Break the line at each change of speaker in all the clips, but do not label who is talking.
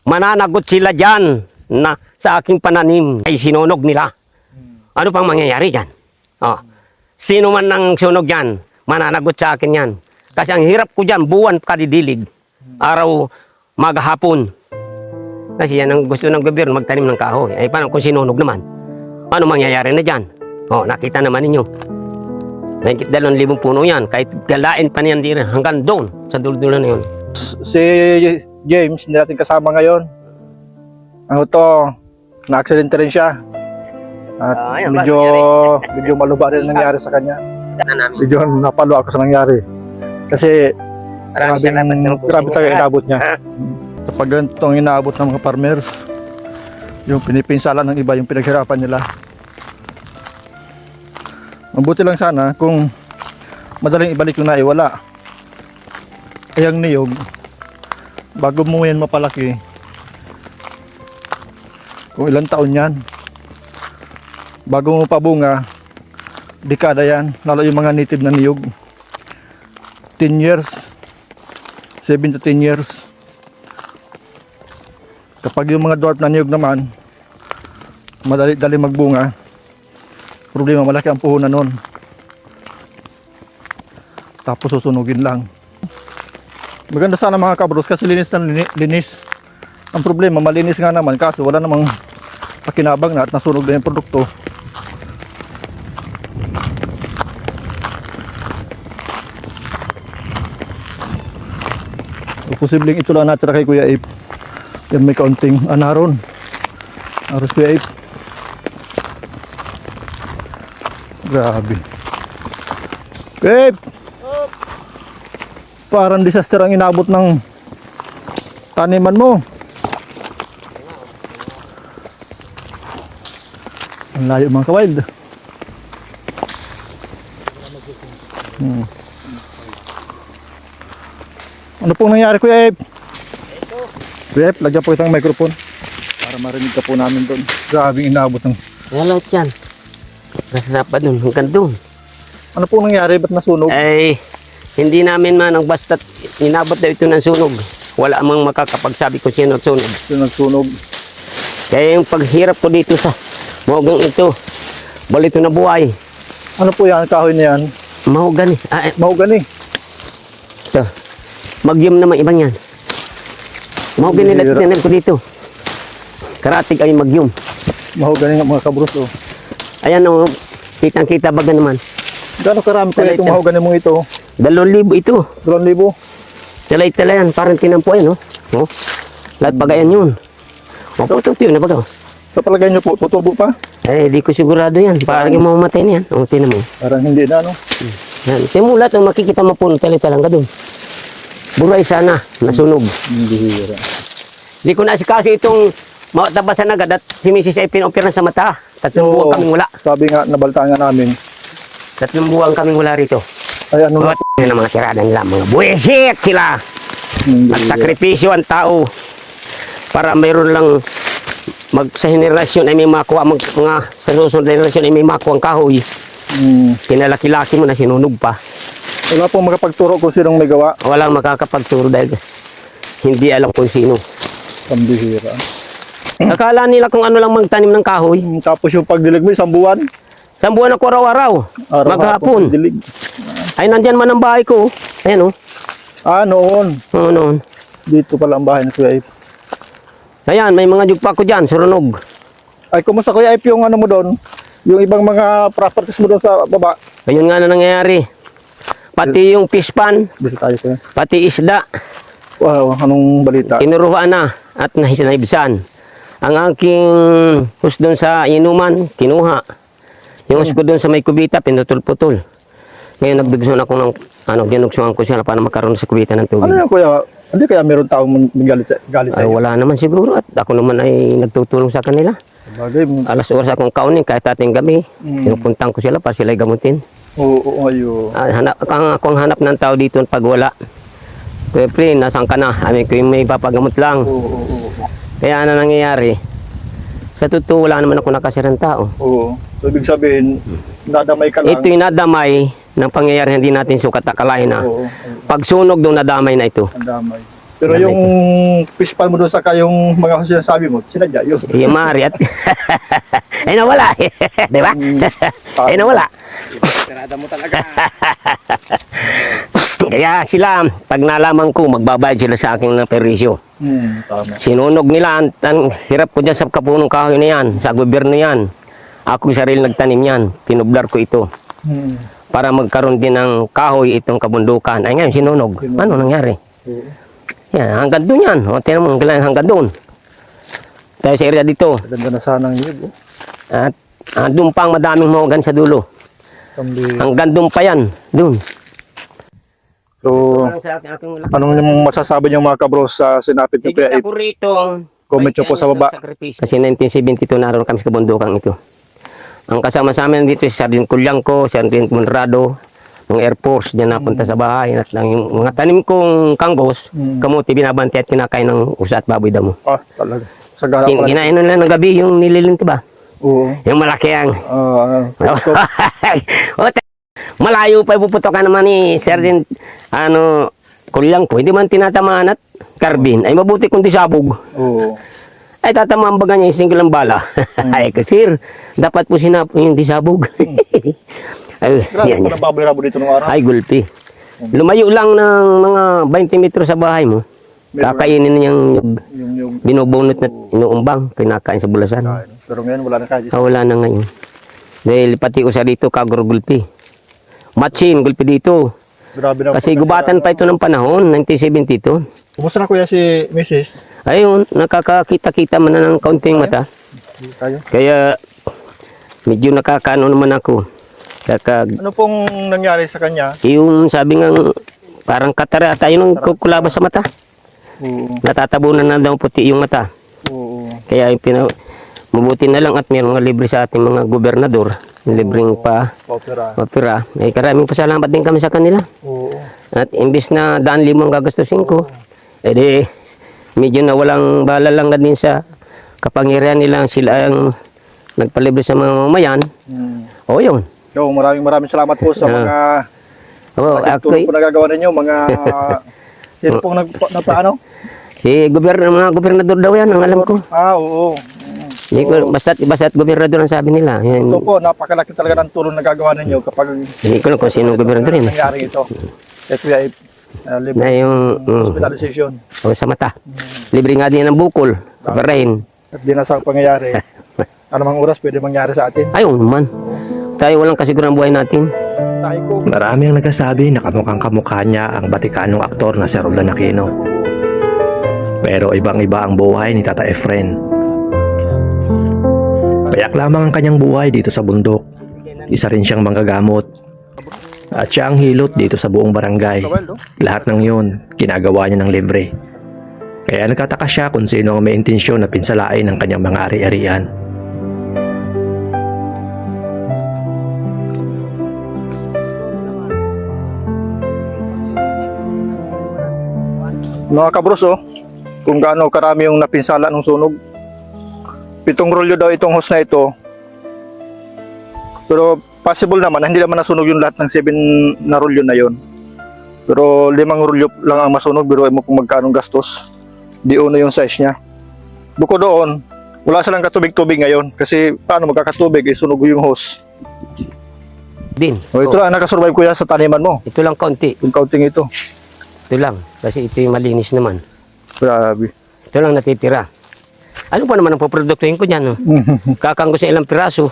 mananagot sila dyan na sa aking pananim ay sinunog nila. Ano pang mangyayari dyan? Oh. Sino man ang sunog dyan, mananagot sa akin yan. Kasi ang hirap ko dyan, buwan kadidilig, araw, maghapon. Kasi yan ang gusto ng gobyerno, magtanim ng kahoy. Ay paano kung sinunog naman? Ano mangyayari na dyan? Oh, nakita naman ninyo. 2,000 puno yan. Kahit galain pa niyan din hanggang doon sa dulo-dulo na yun.
Si James, hindi natin kasama ngayon. Ano to, na-accident rin siya. At
Ayan,
medyo maluba rin ang nangyari sa kanya.
Sana namin.
Medyo napalo ako sa nangyari. Kasi grabe talaga inabot niya. Kapag ganito ang inaabot ng mga farmers, yung pinipinsala ng iba, yung pinaghirapan nila. Mabuti lang sana kung madaling ibalik yung naiwala. Ay ang niyog, bago mo yan mapalaki, kung ilang taon yan, bago mo pabunga, dekada yan, lalo yung mga native na niyog. 10 years, 7 to 10 years. Kapag yung mga dwarf na niyog naman, madali magbunga, problema malaki ang puhunan nun. Tapos susunugin lang. Maganda sana mga kabros kasi linis na linis. Ang problema malinis nga naman kaso wala namang pakinabang na at nasunog na yung produkto. So, posibleng ito lang natira kay Kuya Ape. Yan may kaunting anaron. Aros Kuya Ape. Grabe. Kuya Ape! Parang disaster ang inabot ng taniman mo. Ang layo mga kawild. Ano pong nangyari Kuya Ape? Kuya Ape, lagyan po itong microphone para marinig ka po namin doon. Grabe inabot ng...
Yan lahat yan. Nasa pa doon, hanggang doon.
Ano pong nangyari? Ba't nasunog?
Ay, hindi namin man ang basta't inabot daw ito ng sunog. Wala amang makakapagsabi kung sino sunog.
Ito nagsunog.
Kaya yung paghirap ko dito sa mahugang ito, balito na buhay.
Ano po yan? Kahoy na yan?
Mahugani.
Mahogany.
Ito. Magyum naman ibang yan. Mahugani na tinanim ko dito. Karatig ay magyum.
Mahogany ng mga kabros. Oh.
Ayan o, kitang-kita baga naman.
Gano'ng karami kaya itong mahogany mong ito?
2,000 ito.
2,000?
Talay-talay yan, parang tinampo yan, no? Oh. Lahat bagayan yun. O, putok yun, nabaga.
Sa palagay nyo po, tutubo pa?
Eh, di ko sigurado yan. Parang yung mamamatay na yan. O, tinan mo.
Parang hindi na, no?
Yan. Simulat, ang makikita mo po, talay-talang ka dun. Buray sana, nasunog.
Hindi hira.
Di ko naasikaso itong matabasan agad at si Mrs. ay pinoperan sa mata. 3 buwan kaming wala.
Sabi nga, nabaltaan nga namin.
3 buwan kaming wala rito.
Ay, ano na?
Yan ang mga tirada nila, mga buwisit sila. Nagsakripisyo ang tao para mayroon lang sa henerasyon ay may makuha mga sa susunod na henerasyon ay may makuha ang kahoy. Kinalaki-laki mo na sinunog pa.
Wala pong makapagturo kung sinong may gawa.
Walang makakapagturo dahil hindi alam kung sino.
Pambihira.
Akala nila kung ano lang magtanim ng kahoy.
Tapos yung pagdilig mo, 1 buwan.
1 buwan ako araw-araw. Maghapon.
Dilig.
Ay, nandyan man ang bahay ko. Ayan o.
Ah, noon.
Oo, noon.
Dito pala ang bahay ng Kuya Ape.
Ayan, may mga jugpa ko dyan, surunog.
Ay, kumusta Kuya Ape yung ano mo doon? Yung ibang mga properties mo doon sa baba?
Ayun nga na nangyayari. Pati yung fish pan,
Dito tayo Kuya.
pati isda,
Wow, anong balita?
kinuruhaan na at naibsan. Ang aking hus doon sa inuman, kinuha. Yung hus ko doon sa may kubita, pinutol-putol. Ngayon nagdugson ako ng, ginugsuhan ko siya para makaroon sa kubita ng tubig.
Ano yan Kuya? Hindi kaya meron taong galit
Ay,
sa iyo?
wala naman siguro at ako naman ay nagtutulong sa kanila.
Bagay,
Alas oras akong kaunin kahit ating gabi. Pinupuntang ko sila para sila gamutin.
oo, ayo.
Akong hanap ng tao dito pag wala. Kuya Pre, nasaan ka na? Amin ko yung may papagamot lang.
Oo.
Kaya ano nangyayari? Sa totoo, wala naman ako nakasirang tao.
Oo. So, ibig sabihin, nadamay ka lang.
Ito'y nadamay ng pangyayari hindi natin sukat akalain na.
Oo.
Pag sunog doon nadamay na ito.
Ang damay. Pero yung fish pan mo doon sa kayong mga sinasabi mo, sinadya yun.
Yung mari at ay nawala. Di ba? Ay nawala.
Tirada mo talaga.
Kaya sila, pag nalaman ko, magbabayad sila sa akin ng perisyo.
Tama.
Sinunog nila, ang hirap ko dyan sa kapunong kahoy na yan, sa gobyerno yan. Ako yung sarili nagtanim yan, pinublar ko ito. Para magkaroon din ng kahoy itong kabundukan. Ay ngayon, sinunog. Ano nangyari? Yan, hanggang doon yan. O, tinan mo, hanggang doon. Tayo sa area dito.
Ganda na sana ng yun.
At doon pang madaming mawagan sa dulo. Hanggang doon pa yan. Doon.
So, anong yung masasabi niyo mga kabros sa sinapit niyo kaya
ako rito.
comment nyo po sa baba.
Kasi 1972 naroon kami sa kabundukan ito. Ang kasama sa amin dito si Sergeant Culyangco, Sergeant Monrado, ng Air Force, diyan napunta sa bahay. At yung mga tanim kong kanggos, kamuti, binabanti at kinakain ng usa at baboy damo.
Talaga. Sa gara pala.
Kinain nila ng gabi yung nililinti ba?
Oo.
Yung malaki ang... O, malayo pa ipuputokan naman ni Sergeant Culyangco. Hindi man tinatamaan at carbine. Ay mabuti kung disabog.
Oo.
Ay tatamaan baga niya yung single ang bala. Ay kasir, dapat po sinap yung disabog. Ay,
Grabe
yan,
ko
yan.
na baboy-rabo dito nung araw.
Ay gulpi. Lumayo lang ng mga 20 metro sa bahay mo. Kakainin niyang
Yung
binubunot na inuumbang, kinakain sa bulasan.
pero ngayon wala na kahit isa.
Wala na ngayon. Dahil pati ko sa dito, kaguro gulpi. Matchin, gulpi dito.
Grabe na.
Kasi gubatan pa ito ng panahon, 1972.
Kumusta na kuya si Mrs.?
Ayun, nakakakita-kita man na ng kaunting mata.
Tayo.
Kaya medyo nakakaano naman ako.
Ano pong nangyari sa kanya?
Yung sabi nga parang katarata, yun ang kukulabas sa mata.
Oo.
Natatabunan na daw puti yung mata.
Oo.
Kaya mabuti na lang at mayroong mga libre sa ating mga gobernador. Libreng opera. Eh, karaming pasalamat din kami sa kanila.
Oo.
At imbis na 100,000 ang gagastusin ko, eh di, medyo na walang bala lang na din sa kapangyarihan nila sila ang nagpalibre sa mga mamayan. O yun.
So, maraming salamat po sa mga tulong po nagagawa ninyo, mga sino pong nagpaano?
Si mga gobernador daw yan, ang alam ko.
Oo.
Hindi ko, basta't gobernador ang sabi nila. Yan.
Ito po, napakalaki talaga ng tulong nagagawa ninyo kapag
Hindi ko lang kung sino gobernador yun.
nangyari ito. Kaya libre
Na yung
hospitalization.
sa mata. Libre nga din ang bukol. Kaparahin.
At di na sa pangyayari. Anumang oras pwede mangyari sa atin.
Ayaw naman. Tayo walang kasiguran buhay natin.
Marami ang nagsasabi na kamukhang kamukha niya ang Batikanong aktor na si Roldan Aquino. Pero ibang-iba ang buhay ni Tata Efren. Payak lamang ang kanyang buhay dito sa bundok. Isa rin siyang manggagamot. At siya ang hilot dito sa buong barangay. Lahat ng yun, ginagawa niya ng libre. Kaya nagtataka siya kung sino ang may intensyon na pinsalain ng kanyang mga ari-arian.
Mga kabros, kung gaano karami yung napinsala ng sunog. 7 rolyo daw itong hose na ito. Pero possible naman, hindi naman nasunog yung lahat ng 7 na rolyo na yon. Pero 5 rolyo lang ang masunog, biruin mo kung magkano gastos. Di uno yung size niya. Bukod doon, wala silang katubig-tubig ngayon. Kasi paano magkakatubig, sunog yung hose.
Din.
Ito lang, nakasurvive kuya sa taniman mo.
Ito lang kaunti.
Yung kaunting ito.
Ito lang. Kasi ito yung malinis naman.
Grabe.
Ito lang natitira. Ano pa naman ang paproduktuhin ko dyan? No? Kakang ko sa ilang piraso.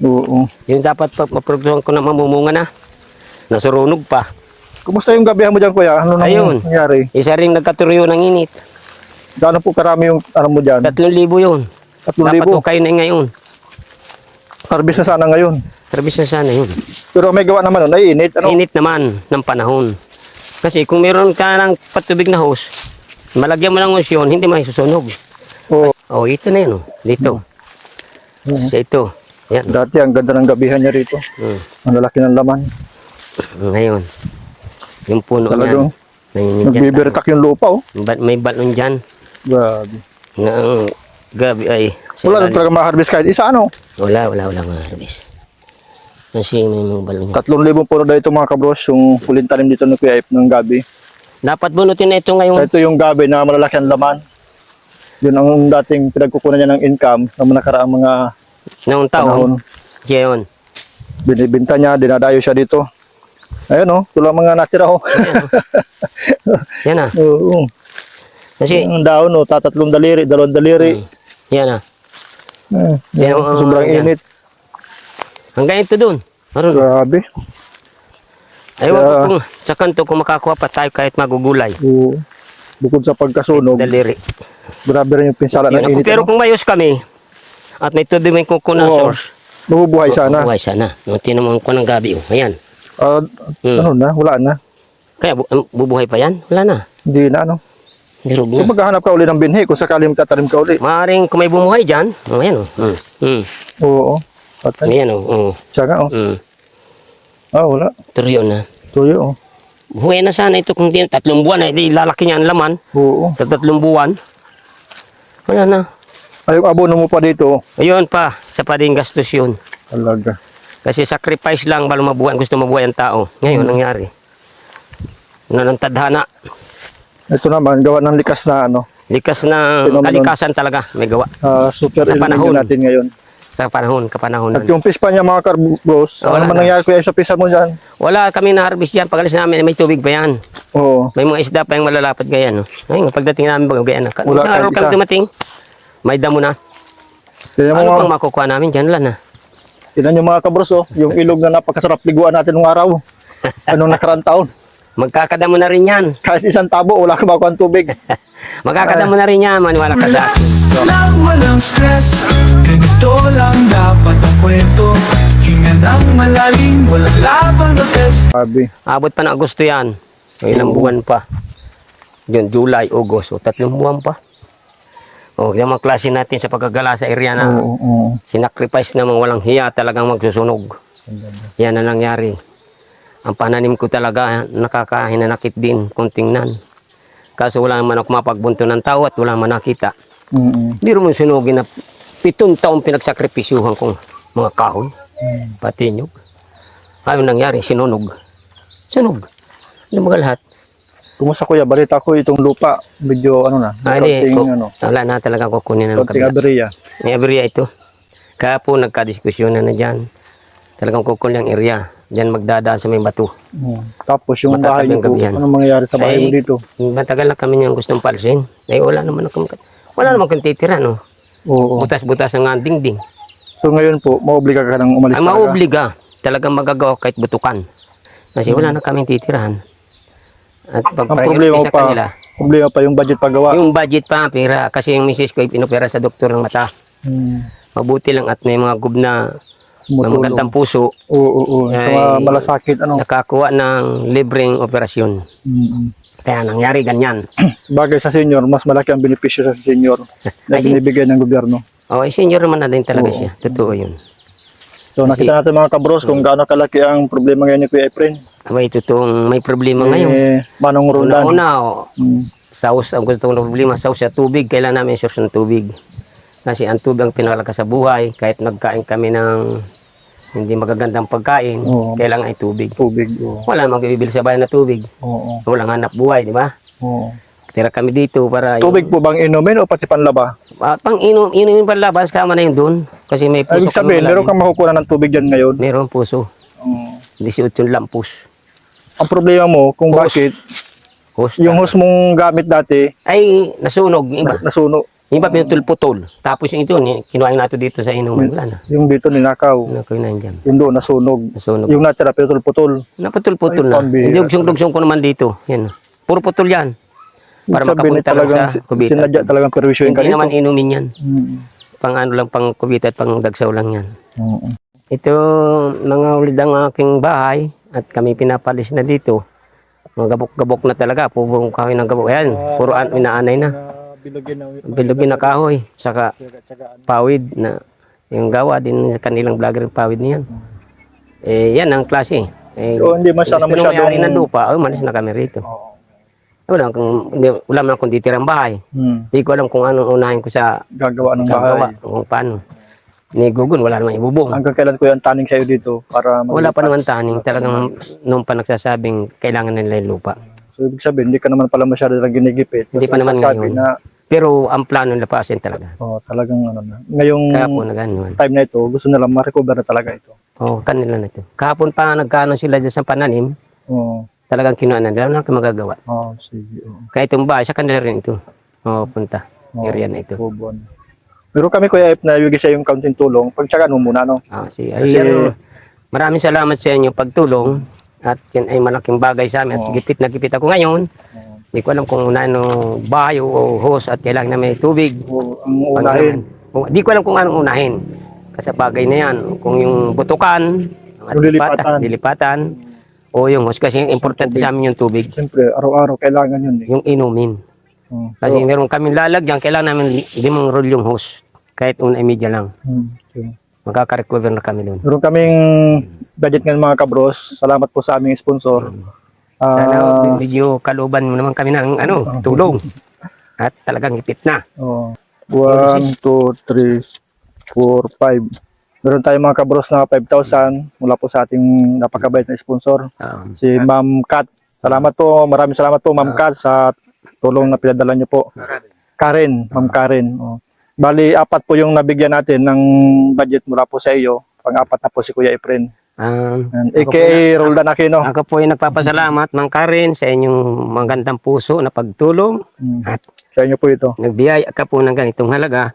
Oo.
Yung dapat maproduktuhin ko na mamumunga na. Nasurunog pa.
Kumusta yung gabihan mo dyan kuya? Ano nang
Ayun.
nangyari?
Isa ring nagkaturuyo ng init.
Gaano po karami yung ano mo dyan?
3,000 yun.
3,000?
Dapat ko kayo na ngayon.
Harvest na sana ngayon.
Service na sana yun.
Pero may gawa naman nun, ay init. Ano?
Init naman ng panahon. Kasi kung meron ka ng patubig na hose, malagyan mo ng hose yun, hindi may susunog.
Oo.
Oh, ito na yun. Dito. Sa ito. Yan.
Dati ang ganda ng gabihan niya rito. Ang lalaki ng laman.
Ngayon. Yung puno
Talagang
niyan.
nagbibirtak yung lupa.
May balon dyan.
Grabe.
Na ang gabi ay...
Wala na talaga ma-harvest kahit isa ano.
Wala mga harvest. Kasi may mga balon yan.
3,000 puno daw ito mga kabros, yung huling tanim dito ng Kuya Ip ng gabi.
Dapat bunutin na ito
So,
ngayon.
ito yung gabi na malalaki ang laman. Yun ang dating pinagkukunan niya ng income ng nakaraang mga
Noong
panahon.
taon. Yun.
Binibinta niya, dinadayo siya dito. Ayun oh, ito lang mga natira oh.
Yan ah.
Oo.
Kasi,
Ang daon oh, tatatlong daliri, dalawang daliri.
yan ah.
Yan,
Yan,
sobrang
yan.
init.
Hanggang ito dun. Maroon.
Grabe.
Ayaw ko
Kaya-
kung sa kanto kung makakuha pa tayo kahit magugulay.
Oo. Bukod sa pagkasunog,
Daliri.
grabe rin yung pinsala ng init.
Pero
ano?
kung mayos kami, at may tubig may kuko na
Oo.
source,
Mabubuhay sana.
buhay sana. Nung tinamang ko ng gabi, oh. Ayan.
Ah,
Hmm.
Ano na, wala na.
Kaya bubuhay pa yan? Wala na.
Hindi na ano.
Dirog
Kung
na.
maghahanap ka uli ng binhi, kung sakali magtatanim ka uli.
Maaring kung may bumuhay dyan, oh, ayan oh.
Oo. Patay.
Ayan oh.
Siya nga oh. Ah, wala.
Tuyo na.
Tuyo oh.
Buhay na sana ito kung di 3 buwan na, di lalaki niya ang laman.
Oo.
Sa 3 buwan. Wala na.
Ay, yung abono mo pa dito.
Ayun pa, sa pa din gastos yun.
Talaga.
Kasi sacrifice lang balo mabuhay, gusto mabuhay ang tao. Ngayon, nangyari. Ng tadhana.
Ito naman, gawa ng likas na ano.
Likas na
Phenomenon.
kalikasan talaga may gawa.
Super
Sa panahon.
illumin natin ngayon.
Sa kapanahonan.
At yung pispa niya mga karbos,
Wala
ano man
na.
nangyari kuya sa pisa mo dyan?
Wala kami na-harvest dyan. Pagalis namin, may tubig pa yan.
Oo.
May mga isda pa yung malalapad ganyan. No? Ngayon, pagdating namin, bago ganyan.
Wala
Isang araw
kahit
kami
isa.
dumating, may damo na.
Tignan mo
Ano
mga,
pang makukuha namin dyan? Wala na.
tignan yung mga kabros oh, yung ilog na napakasarap liguan natin ng araw. Anong nakarang taon.
Magkakadamo na rin yan.
Kahit isang tabo, wala ka makuha ng tubig.
Magkakadamo na rin yan. Maniwala ka sa akin.
Lang walang stress, ganito lang dapat ang kwento. Hinga ng malalim, walang laban o test.
Sabi.
Abot pa ng Agosto yan. O, ilang buwan pa. Yun, July, August. O, 3 buwan pa. O, yung mga klase natin sa pagkagala sa area na
Oo.
sinacrifice na mga walang hiya talagang magsusunog. Yan ang nangyari. Ang pananim ko talaga nakakahinanakit din kung tingnan. Kaso wala naman ako mapagbunto ng tao at wala man nakita. Biro mo sunugin na 7 taong pinagsakripisyuhan kong mga kahoy. Pati nyug. Ano nangyari? Sinunog. Sunog. Ano mga lahat?
Kumusta kuya, balita ko itong lupa, medyo ano na, may konting ano,
Wala na talaga kukunin ng
konting
kabila.
aberya.
May aberya ito. Kaya po nagkadiskusyon na dyan. Talagang kukunin ang area. Diyan magdadaan sa may bato.
Tapos yung
Matatag
bahay niyo
ang
po,
gabihan.
anong mangyayari sa bahay mo
Ay,
dito?
Matagal na kami niyang gustong palsin. Ay wala naman akong titira, no?
Oo.
Butas-butas ang nga dingding.
So ngayon po, maobliga ka nang umalis
Ay mauobliga. Talagang magagawa kahit butukan. Kasi wala na kaming titirahan. At
Ang problema
sa
pa,
kanila,
problema pa yung budget paggawa.
yung budget pa, pera. Kasi yung misis ko pinopera sa doktor ng mata. Mabuti lang at may mga gubna, may
Tumutulong.
magandang puso,
Oo. Sa mga
Ay,
malasakit, ano.
nakakuha ng libreng operasyon. Kaya nangyari ganyan.
Bagay sa senior, mas malaki ang benepisyo sa senior na
Kasi-
binibigay ng gobyerno.
O, senior naman na din talaga
Oo.
siya. Totoo yun.
So nakita natin mga kabros kung gaano kalaki ang problema ngayon ni Kuya Efren.
Abay, totoong may problema ngayon.
Manong Rodan.
Una-una,
Mm.
saus ang gusto kong problema, saus sa tubig. Kailangan namin source ng tubig. Kasi ang tubig ang pinakalakas sa buhay. Kahit nagkain kami ng hindi magagandang pagkain,
Oo.
kailangan ay tubig.
Tubig. Oo.
Wala namang bibili sa bayan na tubig.
Oo.
Walang hanap buhay, di ba?
Oo.
Tira kami dito para...
Tubig po bang inumin o pati panlaba?
Pang inumin pa labas, kama na yun doon. Kasi may puso
Ibig sabihin,
kami
meron
malalim.
kang makukuha ng tubig dyan ngayon.
Meron puso. 18 lampus.
Ang problema mo, kung
Hose.
bakit,
Hose.
yung hose mong gamit dati,
Ay, nasunog. Yung iba,
nasunog.
yung iba pinutol-putol. Tapos yung ito, kinuha nato dito sa inuman. Wala na.
Yung dito ninakaw.
Ano ko yun dyan?
Yung doon, nasunog.
Nasunog.
Yung natira, putol-putol.
Naputol-putol
Ay,
na.
pambihira.
Hindi dugsong-dugsong ko naman dito. Yan. Puro putol yan. Para
Ibig sabihin,
makapunta lang sa kubita.
Sinadya talagang perwisyo yung
Hindi
ganito.
naman inumin yan.
Mm.
Pang ano lang, pang kubita at pang dagsaw lang yan.
Oo.
Ito, mga ulid ang aking bahay. At kami pinapalis na dito. Mga gabok-gabok na talaga. Puro kahoy ng gabok. Ayan, puro inaanay na. Bilugin na kahoy. Saka pawid na. Yung gawa din sa kanilang vlogger pawid niyan. Yan ang klase.
So, hindi man sana
Gusto nung may-ari ng
masyadong...
lupa, umalis na kami rito. Wala man akong titirang bahay. Hindi ko alam kung anong unahin ko sa
Gagawa ng
gagawa,
bahay.
kung paano. Ni Gugun, wala naman ibubong.
Hanggang kailan ko yung taning sa'yo dito para
Wala pa naman taning. Talagang nung pa nagsasabing kailangan nila yung lupa.
So, ibig sabihin, hindi ka naman pala masyado lang ginigipit.
Hindi pa naman
Sabi
ngayon.
na,
Pero ang plano lapasin talaga.
talagang ano na. Ngayong
Kaya po na ganun.
time na ito, gusto nila ma-recover na talaga ito.
Kanila na ito. Kahapon pa nagkano sila dyan sa pananim,
Oo.
talagang kinuha na. Wala na magagawa.
Sige.
Kaya itong bahay, sa kanila rin ito. Punta. Area na ito.
Buwan. Pero kami Kuya Ep, na ibigay sa yung kaunting tulong, pagtsagaan mo muna, no?
Kasi,
Kasi-
maraming salamat sa inyo pagtulong. At yan ay malaking bagay sa amin. At gipit na gipit ako ngayon. Hindi ko alam kung ano bahay o hose at kailangan na may tubig.
Ang unahin,
Hindi ko alam kung anong unahin. Kasi bagay na yan. Kung yung butukan,
Yung
lilipatan, o yung hose. Kasi importante sa amin yung tubig.
siyempre, araw-araw kailangan yun eh.
Yung inumin. Kasi meron kami lalagyan, kailangan namin 5 roll yung hose. Kahit una media lang.
Okay.
Magkaka-recover na kami doon.
Meron kaming budget ngayon mga kabros. Salamat po sa aming sponsor.
Sana medyo kaluban mo naman kami ng tulong. At talagang hipit na.
1, 2, 3, 4, 5. Meron tayong mga kabros na 5,000 mula po sa ating napakabait na sponsor, si Ma'am Kat. Salamat po, maraming salamat po Ma'am Kat sa tulong na pinadala niyo po. Karen, Ma'am Karen. Bali, 4 po yung nabigyan natin ng budget mula po sa iyo. Pang-4 na po si Kuya Efren. AKA Roldan Aquino.
Ako po ay nagpapasalamat, Mang Karen, sa inyong magandang puso na pagtulong. At
Sa inyo po ito.
nagbiyaya ka po ng ganitong halaga.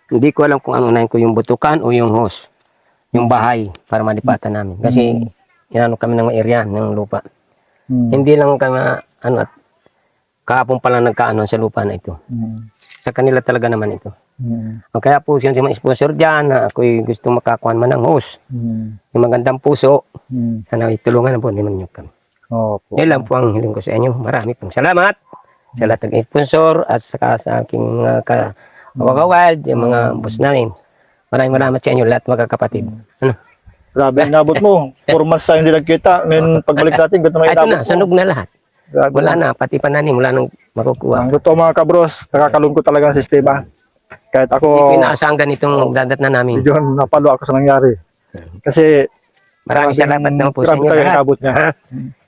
Hindi ko alam kung ano na ko yung butukan o yung hose. Yung bahay para malipatan namin. Kasi inano kami ng area ng lupa. Hindi lang kami at kahapon pala nagkaano sa lupa na ito. Sa kanila talaga naman ito. Kaya po siya mga sponsor dyan na ako'y gusto makakuha man ng hose. Yung magandang puso. Sana itulungan na po naman nyo kami.
Opo.
Yan lang po ang hiling ko sa inyo. Marami pong salamat sa lahat ng sponsor at saka sa aking kawagawad, yung mga boss namin. Maraming salamat sa inyo lahat mga kapatid.
Grabe, inabot mo. 4 months tayong hindi nagkita. Ngayon, pagbalik natin, ganito na
Ito
inabot
na, sunog na lahat.
Grabe.
Wala na, pati pananim, wala nang makukuha.
Ang totoo mga kabros, nakakalungkot talaga ang sistema. Kahit
Hindi ko
ako,
inaasahan ganitong dadat na namin.
medyo napalo ako sa nangyari. Kasi,
Maraming salamat naman po sa
grabe
inyo
talaga
lahat.
inabot niya.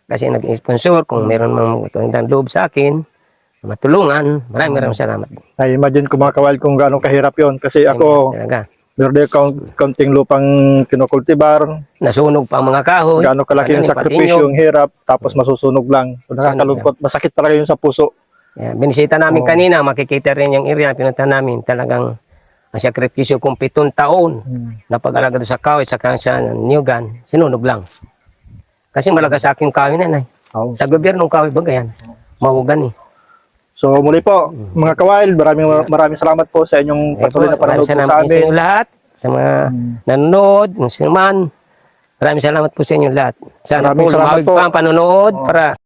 Kasi nag-sponsor, kung meron mga magandang loob sa akin, matulungan, maraming salamat.
Na-imagine ko mga kawal kung gaano kahirap yon. Kasi ako,
Talaga.
meron din kaunting lupang kinukultibar.
Nasunog pa ang mga kahoy.
Gaano kalaki yung
Ano,
sakripisyo, yung hirap, tapos masusunog lang. Nakakalungkot, masakit talaga yun sa puso.
Binisita namin kanina, makikita rin yung area, pinunta namin talagang ang sakripisyo kung 7 taon na pag-alaga doon sa kahoy, saka sa niyugan, sinunog lang. Kasi malaga sa aking kahoy na. Sa gobyernong kahoy ba yan? Mahugan eh.
So muli po, mga kawail, maraming salamat po sa inyong patuloy na panonood po sa
Sa
amin.
inyo lahat, sa mga nanonood, kung sino man. Maraming salamat po sa inyo lahat. Sana
Maraming
po
salamat
lumawig
po.
pa ang panonood para